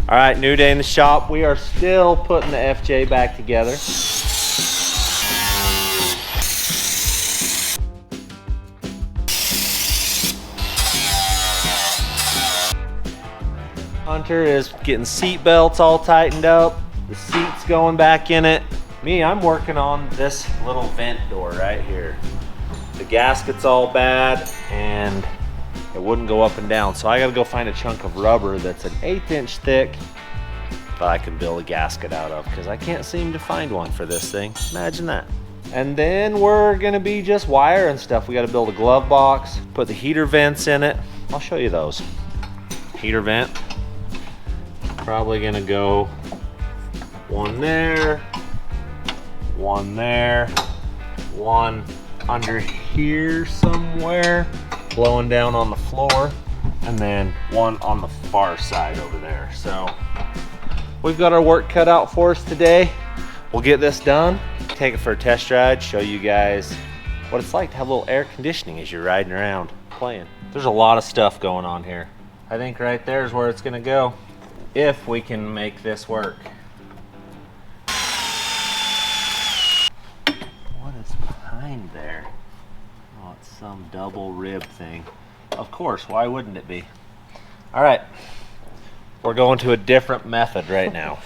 All right, new day in the shop. We are still putting the FJ back together. Hunter is getting seat belts all tightened up. The seat's going back in it. Me, I'm working on this little vent door right here. The gasket's all bad and it wouldn't go up and down. So I gotta go find a chunk of rubber that's an 1/8 inch thick that I can build a gasket out of, because I can't seem to find one for this thing. Imagine that. And then we're gonna be just wire and stuff. We gotta build a glove box, put the heater vents in it. I'll show you those. Heater vent. Probably gonna go one there, one there, one under here somewhere, blowing down on the floor, and then one on the far side over there. So we've got our work cut out for us today. We'll get this done, take it for a test ride, show you guys what it's like to have a little air conditioning as you're riding around playing. There's a lot of stuff going on here. I think right there is where it's gonna go, if we can make this work. What is behind there? Oh, it's some double rib thing. Of course, why wouldn't it be? All right, we're going to a different method right now.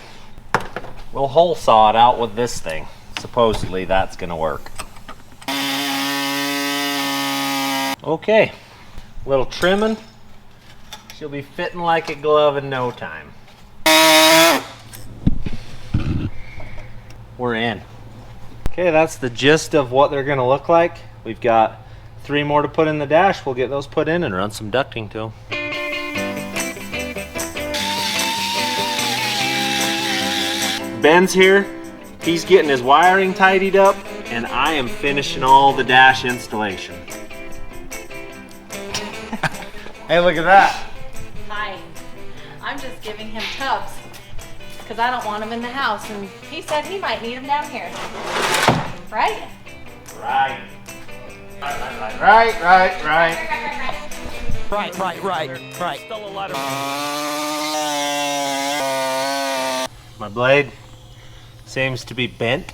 We'll hole saw it out with this thing. Supposedly that's gonna work. Okay, little trimming. She'll be fitting like a glove in no time. We're in. Okay, that's the gist of what they're gonna look like. We've got 3 more to put in the dash. We'll get those put in and run some ducting to them. Ben's here. He's getting his wiring tidied up, and I am finishing all the dash installation. Hey, look at that. Hi. I'm just giving him tubs because I don't want him in the house, and he said he might need them down here. Right? Right. Right. Still a lot of... My blade seems to be bent.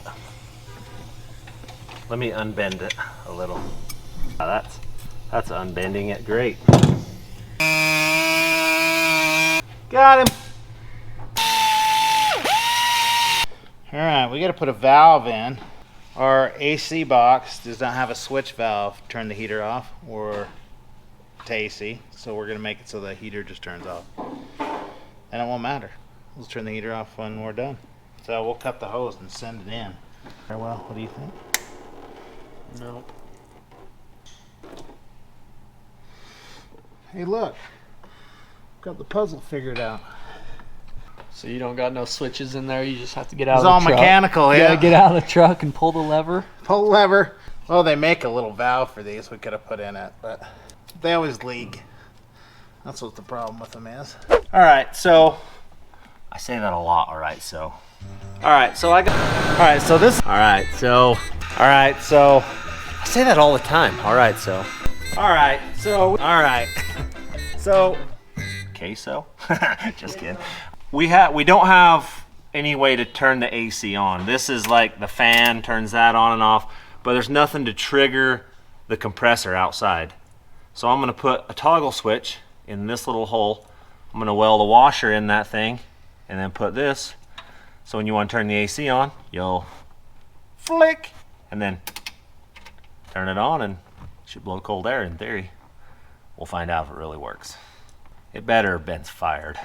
Let me unbend it a little. Oh, that's unbending it great. Got him. All right, we got to put a valve in. Our AC box does not have a switch valve to turn the heater off or to AC, so we're going to make it so the heater just turns off. And it won't matter. We'll turn the heater off when we're done. So we'll cut the hose and send it in. Very well, what do you think? No. Hey, look. Got the puzzle figured out. So you don't got no switches in there, you just have to get out It's of the all truck. mechanical, You yeah. gotta get out of the truck and pull the lever. Pull the lever. Well, they make a little valve for these we could have put in it, but they always leak. That's what the problem with them is. All right, so I say that a lot. All right, so I say that all the time. All right, so queso. Just kidding. We don't have any way to turn the AC on. This is like the fan turns that on and off, but there's nothing to trigger the compressor outside. So I'm gonna put a toggle switch in this little hole. I'm gonna weld a washer in that thing and then put this. So when you want to turn the AC on, you'll flick and then turn it on and it should blow cold air in theory. We'll find out if it really works. It better or Ben's fired.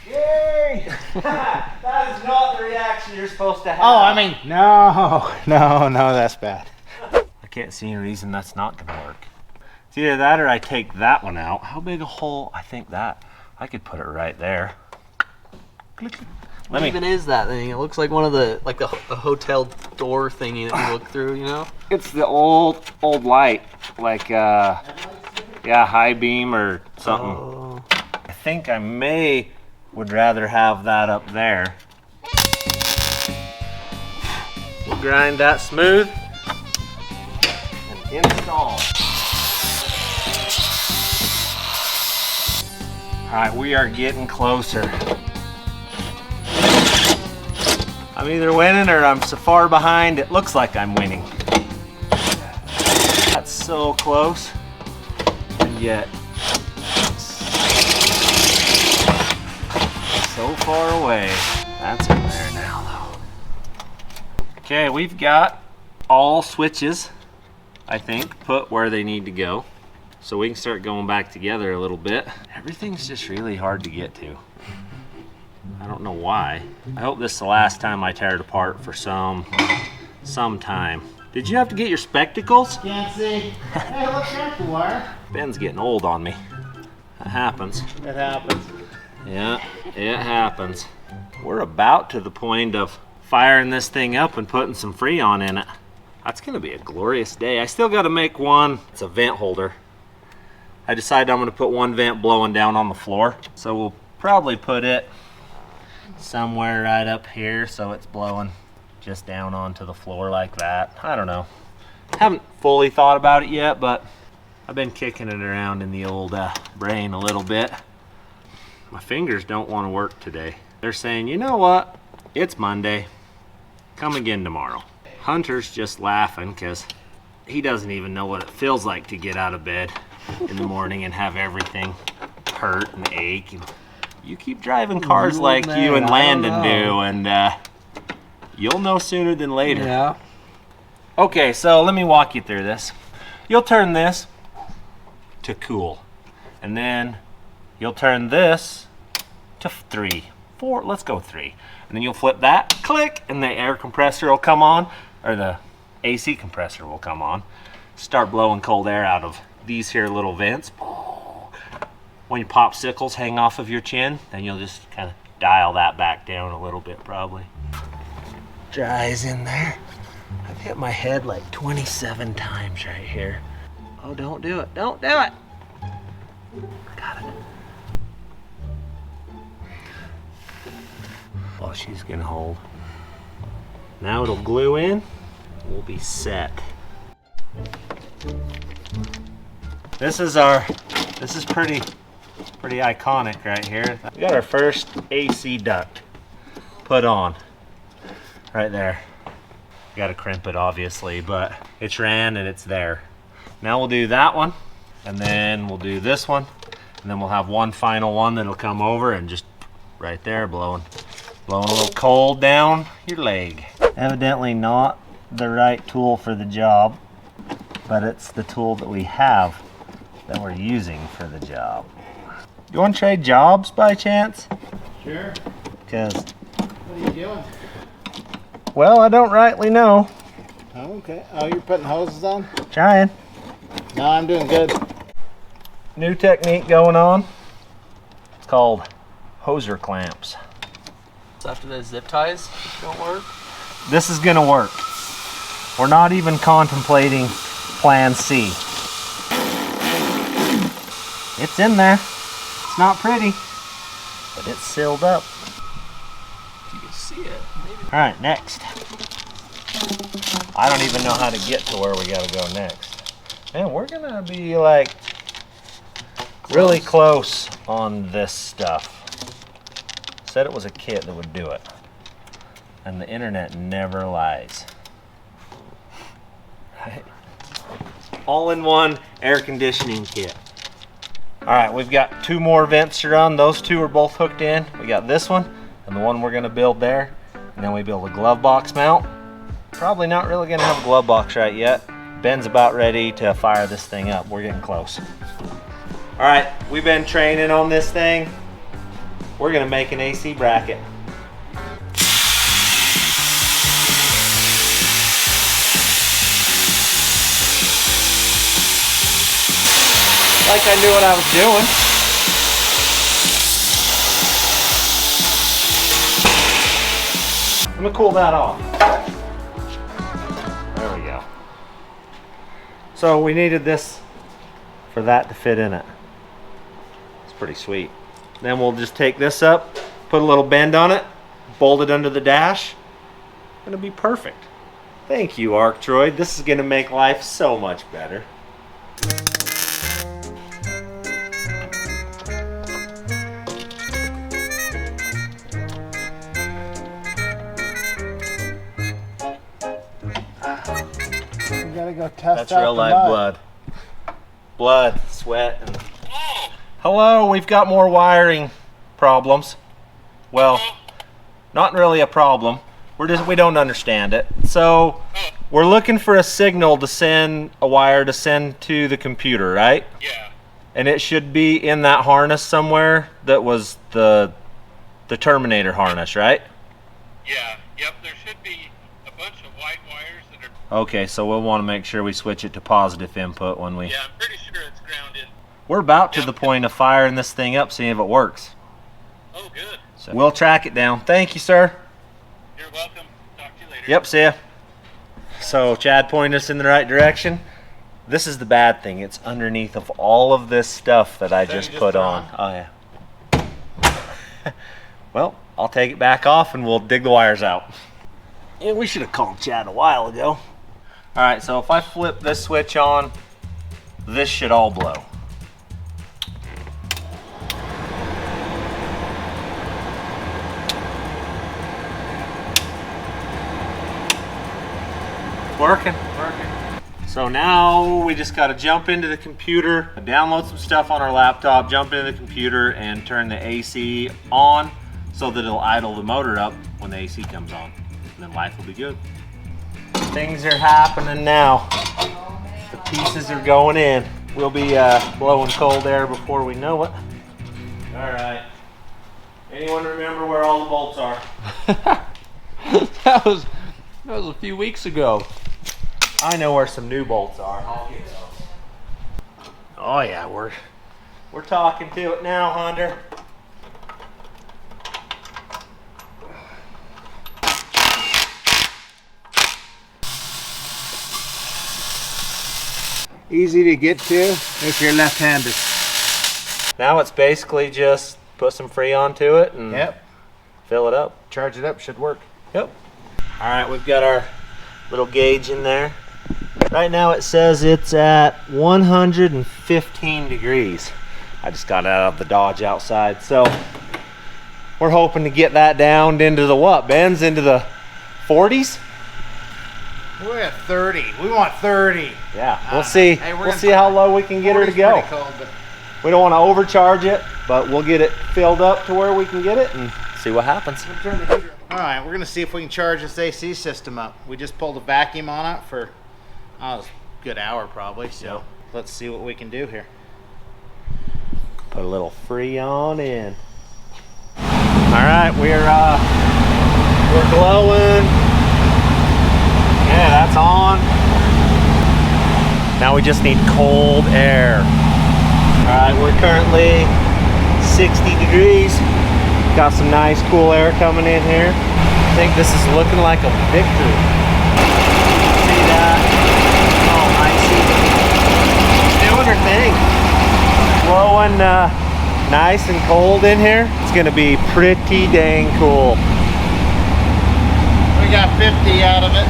Yay! That is not the reaction you're supposed to have. Oh, I mean, no, that's bad. I can't see any reason that's not gonna work. It's either that or I take that one out. How big a hole? I think that. I could put it right there. What even is that thing? It looks like one of the, like a hotel door thingy that you look through, you know? It's the old light, like yeah, high beam or something. Oh. I think I would rather have that up there. We'll grind that smooth and install. All right, we are getting closer. I'm either winning or I'm so far behind, it looks like I'm winning. That's so close, and yet so far away. That's in there now though. Okay, we've got all switches, I think, put where they need to go. So we can start going back together a little bit. Everything's just really hard to get to. I don't know why. I hope this is the last time I tear it apart for some time. Did you have to get your spectacles? Can't see. Hey, look at the wire. Ben's getting old on me. That happens. It happens. Yeah, it happens. We're about to the point of firing this thing up and putting some Freon in it. That's gonna be a glorious day. I still gotta make one. It's a vent holder. I decided I'm gonna put one vent blowing down on the floor. So we'll probably put it somewhere right up here so it's blowing just down onto the floor like that. I don't know. Haven't fully thought about it yet, but I've been kicking it around in the old brain a little bit. My fingers don't want to work today. They're saying, you know what? It's Monday. Come again tomorrow. Hunter's just laughing because he doesn't even know what it feels like to get out of bed in the morning and have everything hurt and ache. And you keep driving cars like you and Landon do, and you'll know sooner than later. Yeah. Okay, so let me walk you through this. You'll turn this to cool, and then you'll turn this to 3, 4, let's go 3. And then you'll flip that, click, and the air compressor will come on, or the AC compressor will come on. Start blowing cold air out of these here little vents. When your popsicles hang off of your chin, then you'll just kind of dial that back down a little bit probably. Dries in there. I've hit my head like 27 times right here. Oh, don't do it. Don't do it. Got it. Oh, she's gonna hold. Now it'll glue in. We'll be set. This is pretty iconic right here. We got our first AC duct put on right there. You gotta crimp it obviously, but it's ran and it's there. Now we'll do that one, and then we'll do this one, and then we'll have one final one that'll come over and just right there blowing a little cold down your leg. Evidently not the right tool for the job, but it's the tool that we have that we're using for the job. You want to trade jobs by chance? Sure. Because, What are you doing? well, I don't rightly know. Oh, okay. Oh, you're putting hoses on? Trying. No, I'm doing good. New technique going on. It's called hoser clamps. So after the zip ties don't work? This is gonna work. We're not even contemplating plan C. It's in there. It's not pretty, but it's sealed up. If you can see it, maybe. All right, next. I don't even know how to get to where we gotta go next. Man, we're gonna be like really close on this stuff. Said it was a kit that would do it. And the internet never lies. Right? All-in-one air conditioning kit. All right, we've got 2 more vents to run. Those 2 are both hooked in. We got this one and the one we're gonna build there. And then we build a glove box mount. Probably not really gonna have a glove box right yet. Ben's about ready to fire this thing up. We're getting close. All right, we've been training on this thing. We're gonna make an AC bracket. Like I knew what I was doing. I'm gonna cool that off. There we go. So we needed this for that to fit in it. It's pretty sweet. Then we'll just take this up, put a little bend on it, bolt it under the dash. It'll be perfect. Thank you, Arctroid. This is gonna make life so much better. go test That's out real the life mud. blood. Blood, sweat, and... Hello, we've got more wiring problems. Well, not really a problem. We don't understand it. So, we're looking for a signal to send, a wire to send to the computer, right? Yeah. And it should be in that harness somewhere that was the Terminator harness, right? Yeah. Yep. There should be a bunch of white wires that are. Okay, so we'll want to make sure we switch it to positive input when we... Yeah, I'm pretty sure it's grounded. We're about to the point of firing this thing up, seeing if it works. Oh, good. So we'll track it down. Thank you, sir. You're welcome. Talk to you later. Yep, see ya. So Chad pointed us in the right direction. This is the bad thing. It's underneath of all of this stuff that I just put on. Oh, yeah. Well, I'll take it back off and we'll dig the wires out. Yeah, we should have called Chad a while ago. All right, so if I flip this switch on, this should all blow. Working. So now we just got to jump into the computer, download some stuff on our laptop, jump into the computer and turn the AC on so that it'll idle the motor up when the AC comes on. And then life will be good. Things are happening now. The pieces are going in. We'll be blowing cold air before we know it. All right. Anyone remember where all the bolts are? That was a few weeks ago. I know where some new bolts are. I'll get those. Oh yeah, we're talking to it now, Hunter. Easy to get to if you're left-handed. Now it's basically just put some Freon to it and Yep. fill it up. Charge it up, should work. Yep. All right, we've got our little gauge in there. Right now it says it's at 115 degrees. I just got out of the Dodge outside, so we're hoping to get that down into the what, Ben's? Into the 40s? We're at 30. We want 30. Yeah, we'll see. Hey, We'll see how low we can get her to 40's go. pretty cold, but We don't want to overcharge it, but we'll get it filled up to where we can get it and see what happens. we'll turn the heater. All right, we're gonna see if we can charge this AC system up. We just pulled a vacuum on it for a good hour probably, so let's see what we can do here. Put a little Freon in. All right, we're glowing. Yeah, that's on. Now we just need cold air. All right, we're currently 60 degrees. Got some nice cool air coming in here. I think this is looking like a victory. See that? Oh, icy. Doing her thing. Blowing nice and cold in here. It's gonna be pretty dang cool. We got 50 out of it.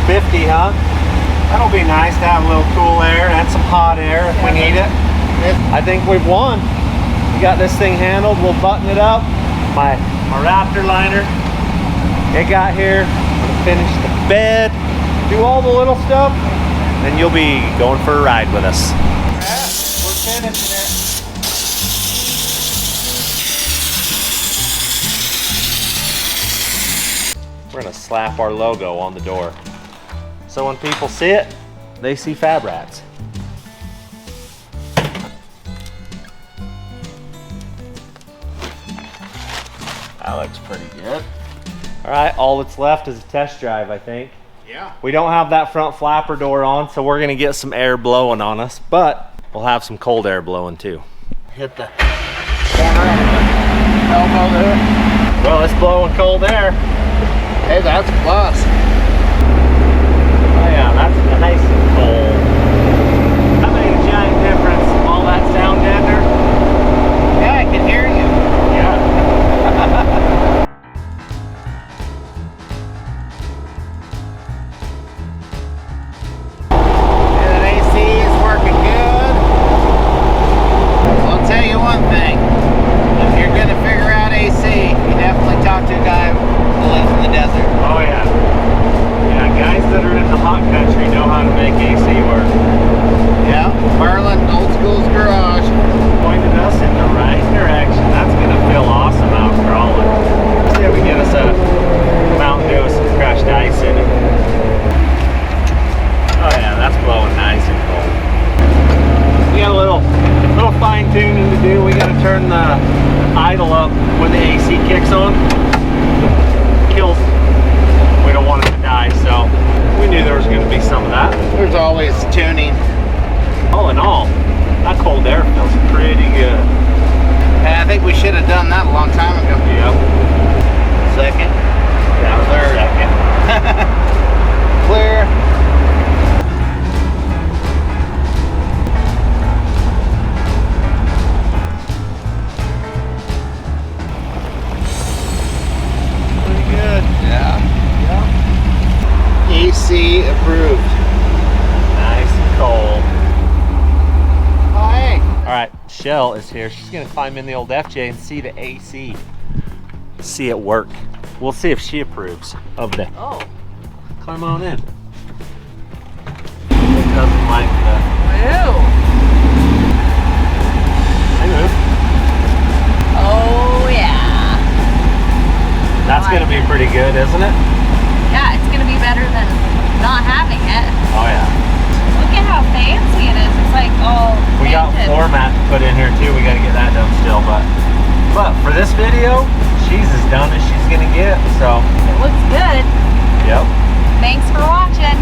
50, huh? That'll be nice to have a little cool air and some hot air if we need it. I think we've won. We got this thing handled. We'll button it up. My Raptor liner. It got here. We'll finish the bed. Do all the little stuff. Then you'll be going for a ride with us. We're finishing it. We're gonna slap our logo on the door. So when people see it, they see Fab Rats. That looks pretty good. All right, all that's left is a test drive, I think. Yeah. We don't have that front flapper door on, so we're gonna get some air blowing on us, but we'll have some cold air blowing too. Hit the corner of the elbow there. Well, it's blowing cold air. Hey, that's a plus. Oh yeah, that's nice and cold. That made a giant difference. All that sound in there. Yeah, I can hear you. Yeah. And AC is working good. I'll tell you one thing. If you're gonna figure out AC, you definitely talk to a guy who lives in the desert. Oh yeah. Yeah, guys that are in the hot country know how to make AC turn the idle up when the AC kicks on. Kills. We don't want it to die, so we knew there was going to be some of that. There's always tuning. All in all, that cold air feels pretty good. And I think we should have done that a long time ago. Yep. Second. That was our second. Clear. Pretty good. Yeah. AC approved. Nice and cold. Oh, hey. All right, Shell is here. She's gonna climb in the old FJ and see the AC. See it work. We'll see if she approves of the. Oh. Climb on in. It doesn't like the. Ew. Hey, move. Oh yeah. That's gonna be pretty good, isn't it? Yeah, it's gonna be better than not having it. Oh yeah. Look at how fancy it is. It's like all We got painted. floor mat to put in here too. We got to get that done still, but for this video, she's as done as she's gonna get. So. It looks good. Yep. Thanks for watching.